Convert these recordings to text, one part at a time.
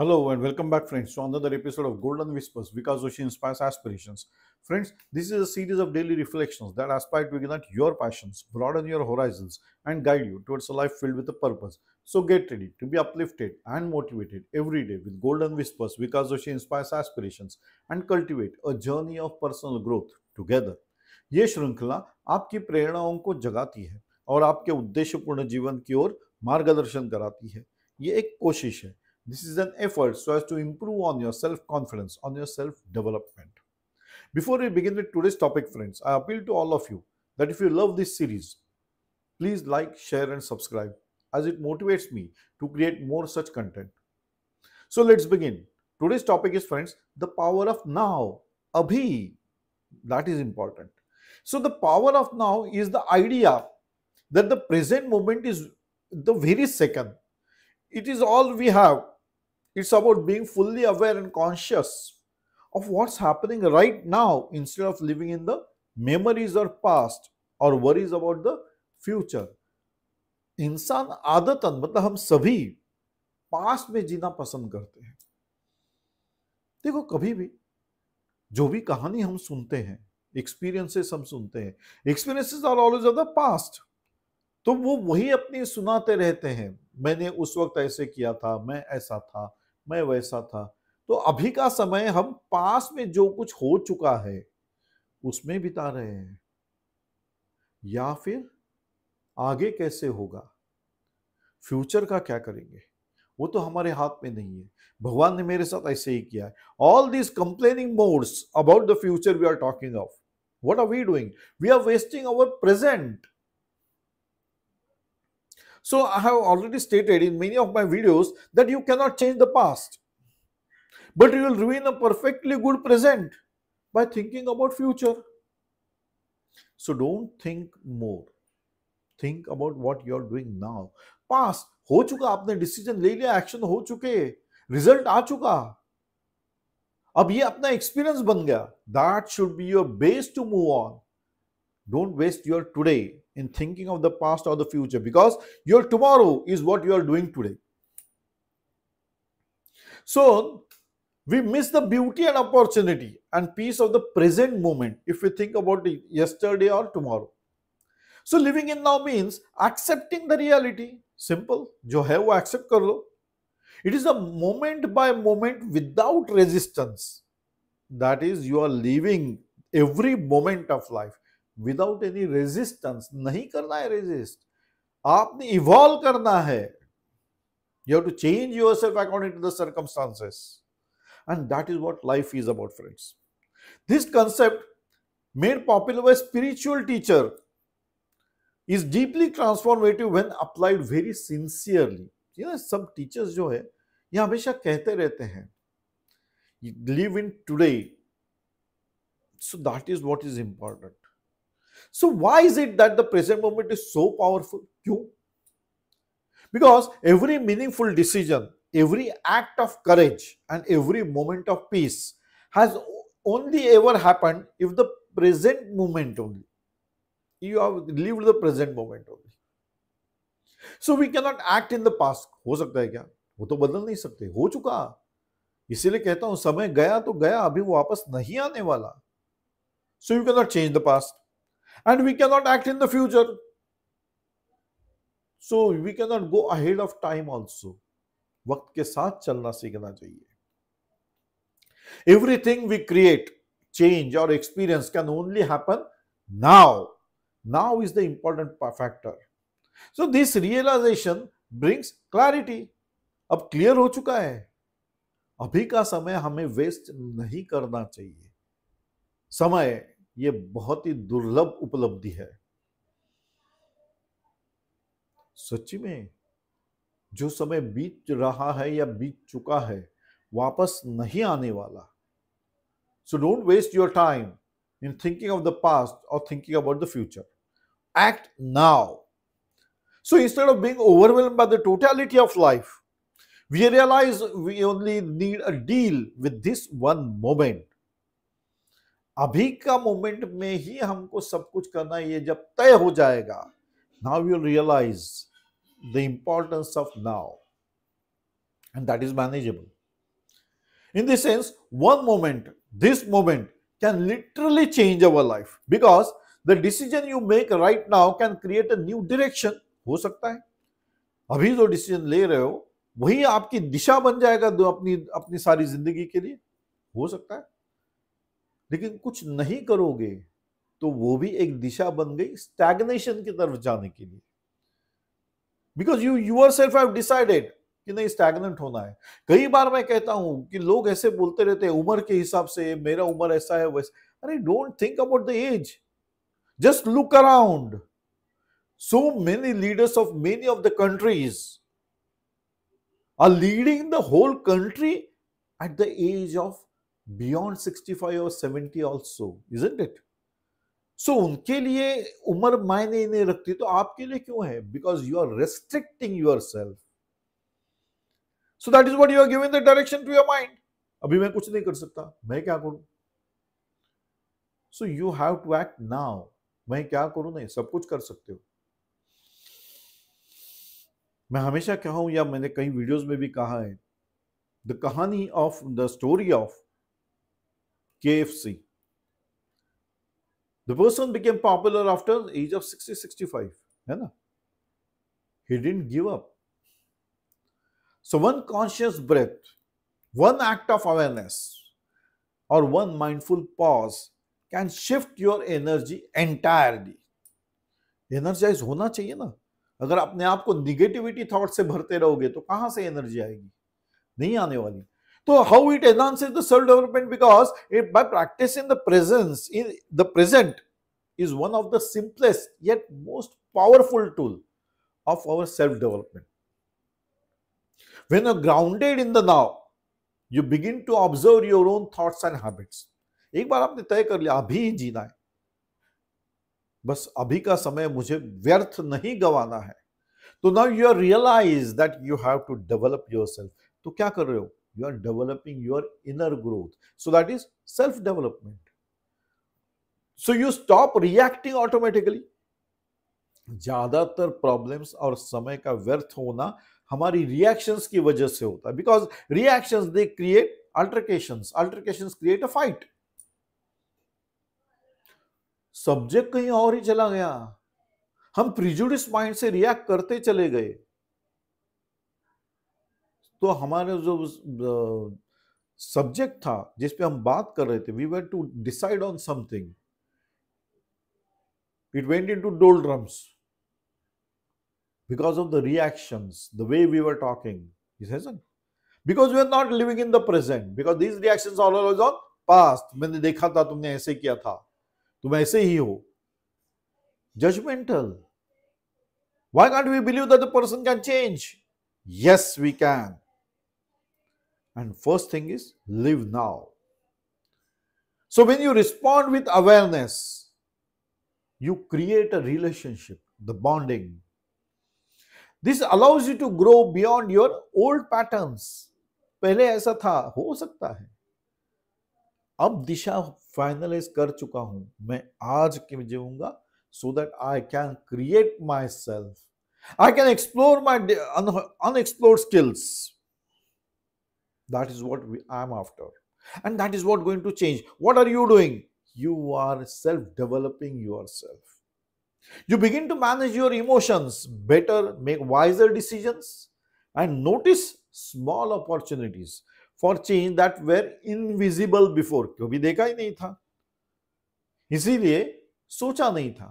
Hello and welcome back, friends, to another episode of Golden Whispers. Vikas Joshi inspires aspirations. Friends, this is a series of daily reflections that aspire to ignite your passions, broaden your horizons, and guide you towards a life filled with a purpose. So get ready to be uplifted and motivated every day with Golden Whispers. Vikas Joshi inspires aspirations and cultivate a journey of personal growth together. ये श्रृंखला आपकी प्रेरणाओं को जगाती है और आपके उद्देश्यपूर्ण जीवन की ओर मार्गदर्शन कराती है। ये एक कोशिश है। This is an effort so as to improve on your self-confidence, on your self-development. Before we begin with today's topic, friends, I appeal to all of you that if you love this series, please like, share and subscribe as it motivates me to create more such content. So let's begin. Today's topic is, friends, the power of now. Abhi. That is important. So the power of now is the idea that the present moment is the very second. It is all we have. It's about being fully aware and conscious of what's happening right now instead of living in the memories or past or worries about the future. इंसान आदतन मतलब हम सभी past में जीना पसंद करते हैं। देखो, कभी भी जो भी कहानी हम सुनते हैं, एक्सपीरियंसेस हम सुनते हैं, experiences are always of the past. तो वो वही अपनी सुनाते रहते हैं, मैंने उस वक्त ऐसे किया था, मैं ऐसा था, मैं वैसा था। तो अभी का समय हम पास में जो कुछ हो चुका है उसमें बिता रहे हैं, या फिर आगे कैसे होगा, फ्यूचर का क्या करेंगे, वो तो हमारे हाथ में नहीं है। भगवान ने मेरे साथ ऐसे ही किया है। All this complaining modes about the future we are talking of, what are we doing? We are wasting our present. So I have already stated in many of my videos that you cannot change the past, but you will ruin a perfectly good present by thinking about future. So don't think more. Think about what you are doing now. Past हो चुका, आपने decision ले लिया, action हो चुके, result आ चुका, अब ये अपना एक्सपीरियंस बन गया. That should be your base to move on. Don't waste your today in thinking of the past or the future, because your tomorrow is what you are doing today. So we miss the beauty and opportunity and peace of the present moment if we think about it yesterday or tomorrow. So living in now means accepting the reality. Simple. जो है वो accept कर लो. It is a moment by moment without resistance. That is, you are living every moment of life without any resistance. नहीं करना है resist. आपने evolve करना है. You have to change yourself according to the circumstances. And that is what life is about, friends. This concept, made popular by a spiritual teacher, is deeply transformative when applied very sincerely. You know, some teachers जो है ये हमेशा कहते रहते हैं, live in today. So that is what is important. So why is it that the present moment is so powerful? क्यों? Because every meaningful decision, every act of courage, and every moment of peace has only ever happened if the present moment only. You have lived the present moment only. So we cannot act in the past. हो सकता है क्या? वो तो बदल नहीं सकते, हो चुका. इसीलिए कहता हूं समय गया तो गया, अभी वो वापस नहीं आने वाला. So you cannot change the past, and we cannot act in the future. So we cannot go ahead of time also. वक्त के साथ चलना सीखना चाहिए. Everything we create, change or experience can only happen now. Now is the important factor. So this realization brings clarity. अब clear हो चुका है, अभी का समय हमें वेस्ट नहीं करना चाहिए. समय ये बहुत ही दुर्लभ उपलब्धि है. सच्ची में जो समय बीत रहा है या बीत चुका है वापस नहीं आने वाला. So don't waste your time in thinking of the past or thinking about the future. Act now. So instead of being overwhelmed by the totality of life, we realize we only need a deal with this one moment. अभी का moment में ही हमको सब कुछ करना है. ये जब तय हो जाएगा, now you'll realize the importance of now, and that is manageable. In this sense, one moment, this moment can literally change our life because the decision you make right now can create a new direction. हो सकता है अभी जो decision ले रहे हो वही आपकी दिशा बन जाएगा दो अपनी अपनी सारी जिंदगी के लिए, हो सकता है। लेकिन कुछ नहीं करोगे तो वो भी एक दिशा बन गई स्टैग्नेशन की तरफ जाने के लिए, because you yourself have decided कि नहीं स्टैग्नेंट होना है। कई बार मैं कहता हूं कि लोग ऐसे बोलते रहते हैं उम्र के हिसाब से, मेरा उम्र ऐसा है वैसा। अरे don't think about the age, just look around. So many leaders of many of the countries are leading the whole country at the age of beyond 65 or 70 also, isn't it? So उनके लिए उम्र मायने नहीं रखती, तो आपके लिए क्यों है? Because you are restricting yourself. So that is what you are giving the direction to your mind. अभी मैं कुछ नहीं कर सकता, मैं क्या करूं? So you have to act now. मैं क्या करूं? नहीं, सब कुछ कर सकते हो। मैं हमेशा कहा हूं या मैंने कई वीडियोस में भी कहा है, द कहानी of the story of KFC। The person became popular after age of 60-65, है ना? He didn't give up. So one conscious breath, one act of awareness और one mindful pause can shift your energy entirely. Energize होना चाहिए ना। अगर अपने आप को निगेटिविटी थॉट से भरते रहोगे तो कहां से एनर्जी आएगी? नहीं आने वाली। तो how it enhances the self development? Because it by practising the presence in the present is one of the simplest yet most powerful tool of our self development. When you are grounded in the now, you begin to observe your own thoughts and habits. एक बार आपने तय कर लिया अभी ही जीना है, बस अभी का समय मुझे व्यर्थ नहीं गंवाना है, तो now you are realise that you have to develop yourself. तो क्या कर रहे हो? You are developing your inner growth, so that is self development. So you stop reacting automatically. ज्यादातर प्रॉब्लम्स और समय का व्यर्थ होना हमारी रिएक्शंस की वजह से होता है, because reactions they create altercations, altercations create a fight. Subject कहीं और ही चला गया, हम प्रिजुडिस माइंड से रिएक्ट करते चले गए, तो हमारे जो सब्जेक्ट था जिस पे हम बात कर रहे थे, we were to decide on something, it went into doldrums because of the reactions, the way we were talking, isn't? Because we are not living in the present, because these reactions are always on past. मैंने देखा था, तुमने ऐसे किया था, तुम ऐसे ही हो। Judgmental. Why can't we believe that the person can change? Yes, we can. And first thing is live now. So when you respond with awareness, you create a relationship, the bonding. This allows you to grow beyond your old patterns. पहले ऐसा था, हो सकता है, अब दिशा finalise कर चुका हूं, मैं आज के जीऊंगा so that I can create myself. I can explore my unexplored skills. That is what I am after. And that is what going to change. What are you doing? You are self-developing yourself. You begin to manage your emotions better, make wiser decisions, and notice small opportunities for change that were invisible before. कभी देखा ही नहीं था, इसीलिए सोचा नहीं था।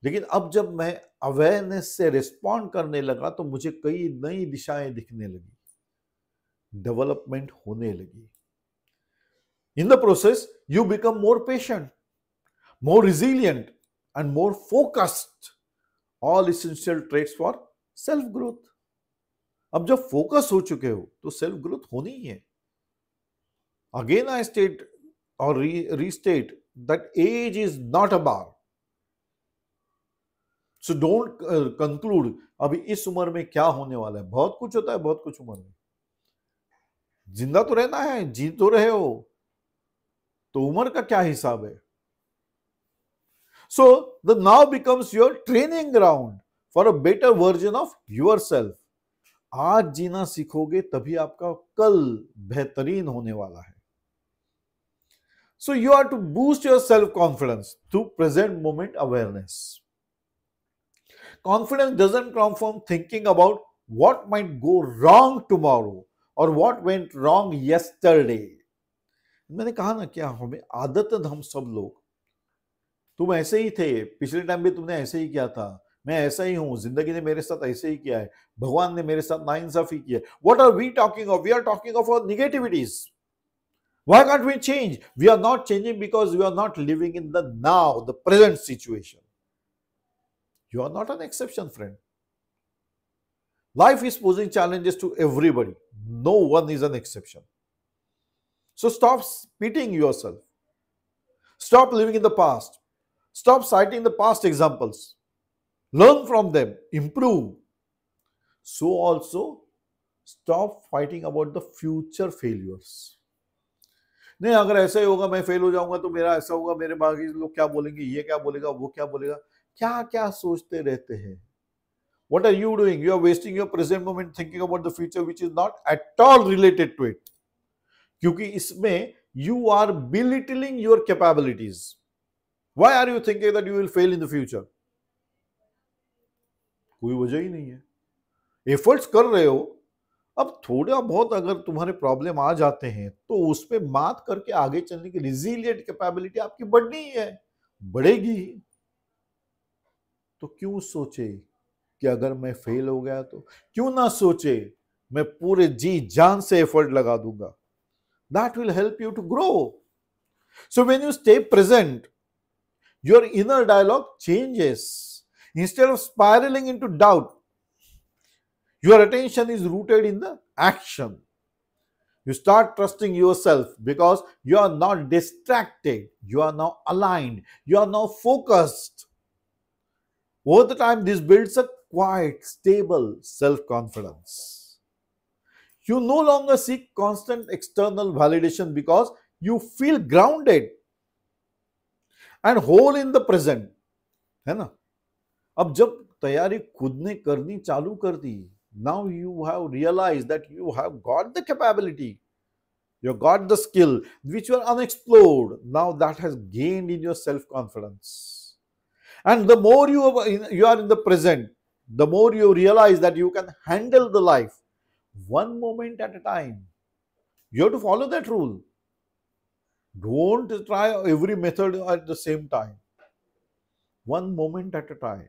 लेकिन अब जब मैं अवेयरनेस से रिस्पॉन्ड करने लगा तो मुझे कई नई दिशाएं दिखने लगी, डेवलपमेंट होने लगी। In the process, you become more patient, more resilient, and more focused. All essential traits for self growth. अब जब फोकस हो चुके हो तो सेल्फ ग्रोथ होनी ही है। अगेन आई स्टेट और restate that age is not a bar. So don't conclude अभी इस उम्र में क्या होने वाला है। बहुत कुछ होता है, बहुत कुछ उम्र में। जिंदा तो रहना है, जी तो रहे हो, तो उम्र का क्या हिसाब है? So the now becomes your training ground for a better version of yourself. आज जीना सीखोगे तभी आपका कल बेहतरीन होने वाला है. So you are to boost your self-confidence through present moment awareness. Confidence doesn't come from thinking about what might go wrong tomorrow or what went wrong yesterday. मैंने कहा ना, क्या हमें आदत है, हम सब लोग, तुम ऐसे ही थे, पिछले टाइम भी तुमने ऐसे ही किया था, मैं ऐसा ही हूं, जिंदगी ने मेरे साथ ऐसे ही किया है, भगवान ने मेरे साथ नाइंसाफी किया है. What are we talking of? We are talking of our negativities. Why can't we change? We are not changing because we are not living in the now, the present situation. You are not an exception, friend. Life is posing challenges to everybody. No one is an exception. So stop pitying yourself. Stop living in the past. Stop citing the past examples. Learn from them. Improve. So also, stop fighting about the future failures. नहीं, अगर ऐसा ही होगा, मैं fail हो जाऊंगा तो मेरा ऐसा होगा, मेरे बाकी लोग क्या बोलेंगे, ये क्या बोलेगा, वो क्या बोलेगा, क्या क्या सोचते रहते हैं. What are you doing? You are wasting your present moment thinking about the future which is not at all related to it. क्योंकि इसमें you are belittling your capabilities. Why are you thinking that you will fail in the future? कोई वजह ही नहीं है. Efforts कर रहे हो, अब थोड़ा बहुत अगर तुम्हारे प्रॉब्लम आ जाते हैं तो उस पर मात करके आगे चलने की रिजिलिएंट कैपेबिलिटी आपकी बढ़नी ही है, बढ़ेगी. तो क्यों सोचे कि अगर मैं फेल हो गया तो, क्यों ना सोचे मैं पूरे जी जान से एफर्ट लगा दूंगा. That will help you to grow. So when you stay present, your inner dialogue changes. Instead of spiraling into doubt, your attention is rooted in the action. You start trusting yourself because you are not distracted. You are now aligned. You are now focused. Over the time, this builds a quiet, stable self-confidence. You no longer seek constant external validation because you feel grounded and whole in the present. है ना? अब जब तैयारी खुद ने करनी चालू कर दी, now you have realized that you have got the capability, you have got the skill which were unexplored. Now that has gained in your self-confidence. And the more you are in the present, the more you realize that you can handle the life one moment at a time. You have to follow that rule. Don't try every method at the same time. One moment at a time.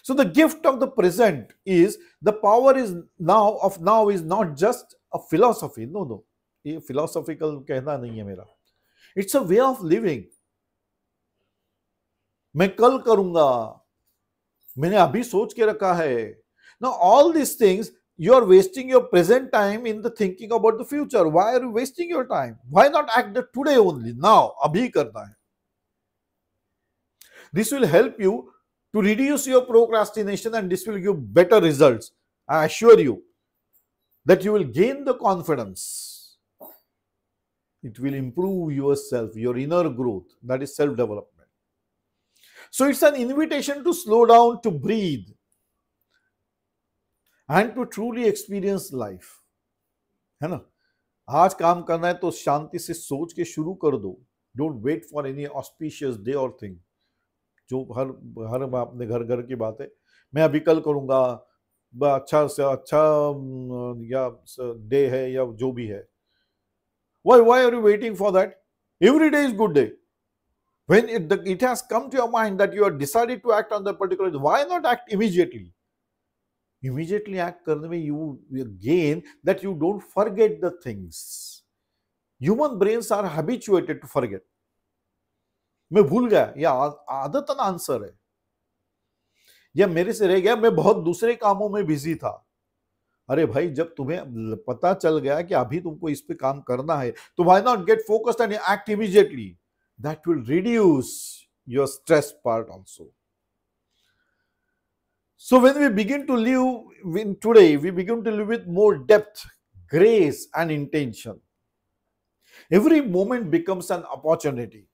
So the gift of the present is the power is now is not just a philosophy. No. ये philosophical कहना नहीं है मेरा. It's a way of living. मैं कल करूंगा, मैंने अभी सोच के रखा है. Now all these things, you are wasting your present time in the thinking about the future. Why are you wasting your time? Why not act the today only? Now, अभी करना है. This will help you to reduce your procrastination and this will give better results. I assure you that you will gain the confidence. It will improve yourself, your inner growth. That is self-development. So it's an invitation to slow down, to breathe, and to truly experience life. है ना? आज काम करना है तो शांति से सोच के शुरू कर दो. Don't wait for any auspicious day or thing. जो हर अपने घर की बात है, मैं अभी कल करूंगा, अच्छा से अच्छा या डे है या जो भी है. Why are you waiting for that? Every day is good day. When it has come to your mind that you are decided to act on the particular, why not act immediately? Immediately act करने में you gain that you don't forget the things. Human brains are habituated to forget. मैं भूल गया, या आदतन answer है, या मेरे से रह गया, मैं बहुत दूसरे कामों में बिजी था. अरे भाई, जब तुम्हें पता चल गया कि अभी तुमको इस पे काम करना है, तो why not get focused and act immediately? That will reduce your stress part also. So when we begin to live today, we begin to live with more depth, grace, and intention. Every moment becomes an opportunity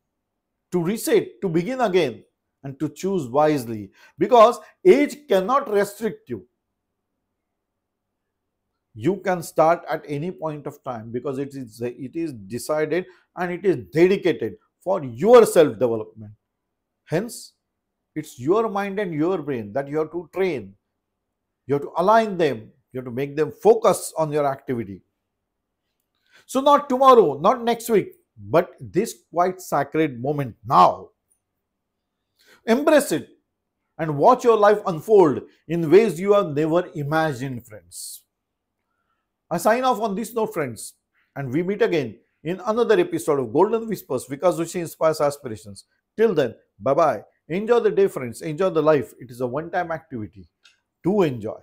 to reset, to begin again, and to choose wisely, because age cannot restrict you. You can start at any point of time because it is decided and it is dedicated for your self development. Hence, it's your mind and your brain that you have to train. You have to align them. You have to make them focus on your activity. So not tomorrow, not next week, but this quite sacred moment now. Embrace it and watch your life unfold in ways you have never imagined, friends. I sign off on this note, friends, and we meet again in another episode of Golden Whispers because Joshi inspires aspirations. Till then, bye bye. Enjoy the day, friends. Enjoy the life. It is a one time activity. Do enjoy.